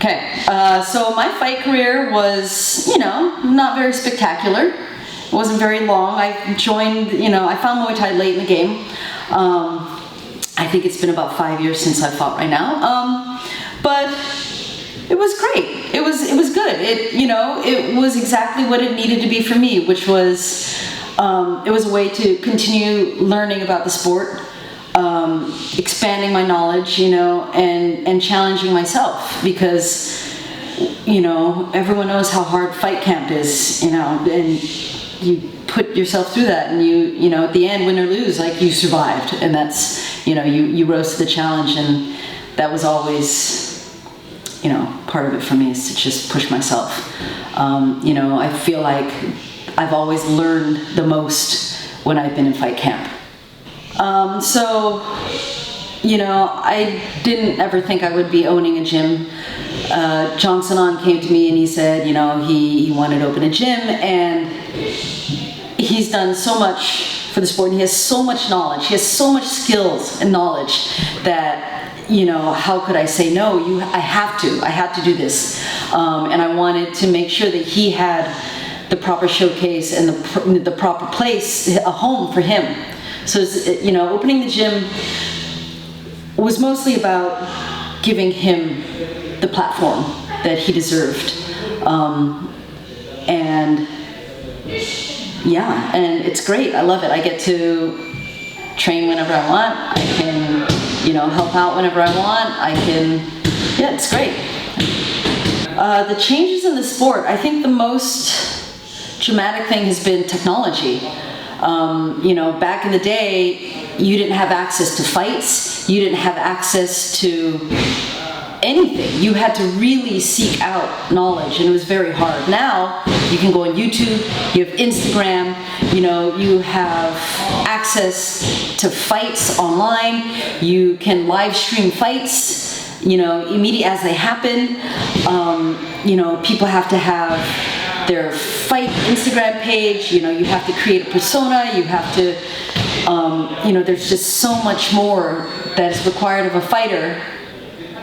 Okay, so my fight career was, not very spectacular. It wasn't very long. I joined, I found Muay Thai late in the game. I think it's been about 5 years since I fought right now. But it was great. It was good. It was exactly what it needed to be for me, which was, it was a way to continue learning about the sport, expanding my knowledge, and challenging myself, because, everyone knows how hard fight camp is, and you put yourself through that, and at the end, win or lose, like, you survived, and that's, you rose to the challenge, and that was always, part of it for me, is to just push myself. I feel like I've always learned the most when I've been in fight camp. I didn't ever think I would be owning a gym. John Sanon came to me and he said, he wanted to open a gym, and he's done so much for the sport, and he has so much knowledge, he has so much skills and knowledge that, how could I say no? I had to do this. And I wanted to make sure that he had the proper showcase and the proper place, a home for him. So, opening the gym was mostly about giving him the platform that he deserved. And it's great. I love it. I get to train whenever I want. I can, help out whenever I want. It's great. The changes in the sport, I think the most dramatic thing has been technology. Back in the day, you didn't have access to fights, you didn't have access to anything. You had to really seek out knowledge, and it was very hard. Now, you can go on YouTube, you have Instagram, you have access to fights online, you can live stream fights, immediately as they happen. People have to have their fight Instagram page, you have to create a persona, you have to, there's just so much more that is required of a fighter,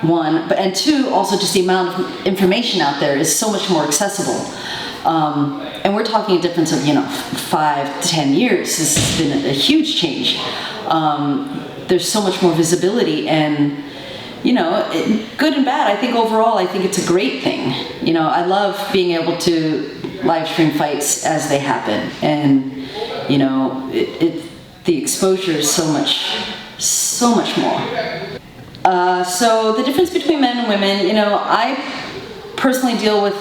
one, and two, also just the amount of information out there is so much more accessible. And we're talking a difference of, 5 to 10 years. This has been a huge change. There's so much more visibility, and good and bad. I think overall, I think it's a great thing. I love being able to live stream fights as they happen, and the exposure is so much more. So the difference between men and women, I personally deal with,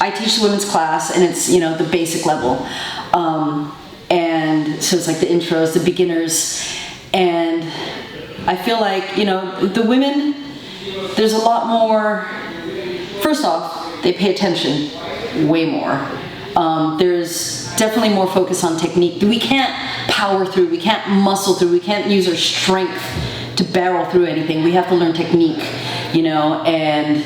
I teach the women's class, and it's, the basic level. And so it's like the intros, the beginners, and I feel like, the women, there's a lot more, first off, they pay attention way more. There's definitely more focus on technique. We can't power through, we can't muscle through, we can't use our strength to barrel through anything. We have to learn technique, and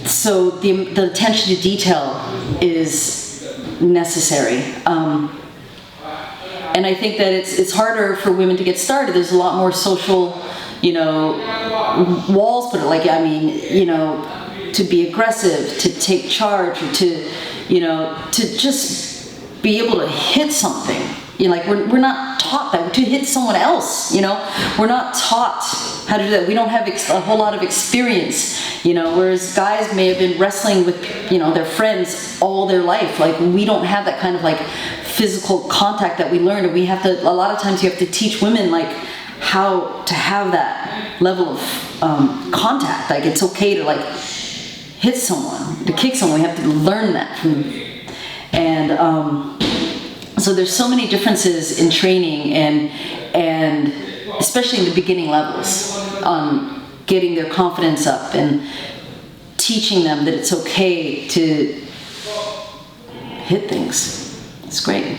so the attention to detail is necessary. And I think that it's harder for women to get started. There's a lot more social, walls put it, like, to be aggressive, to take charge, or to just be able to hit something. We're not taught that, to hit someone else, we're not taught how to do that. We don't have a whole lot of experience, whereas guys may have been wrestling with, their friends all their life. We don't have that kind of physical contact that we learned, and a lot of times you have to teach women how to have that level of contact. It's okay to hit someone, to kick someone. We have to learn that so there's so many differences in training, and especially in the beginning levels, on getting their confidence up and teaching them that it's okay to hit things. It's great.